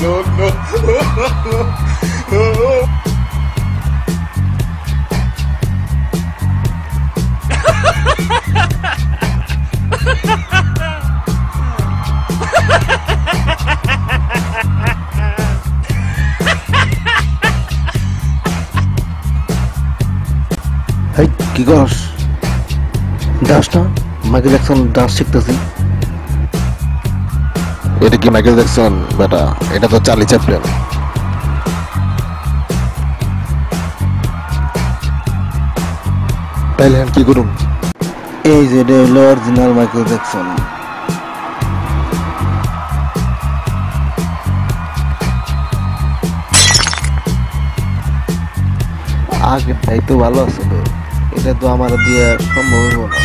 no, no. Hey, কি করস? Dance না? মাইকেল জ্যাকসন ডান্স শিখতেছি। এটা কি মাইকেল জ্যাকসন বেটা? এটা তো চার্লি চ্যাপলিন। তাইলে কি করুম? এই যে এটা হলো অরিজিনাল মাইকেল জ্যাকসন। আগেরটাই তো ভালো আছে তো, এটা তো আমার দিয়ে সম্ভব হইব না।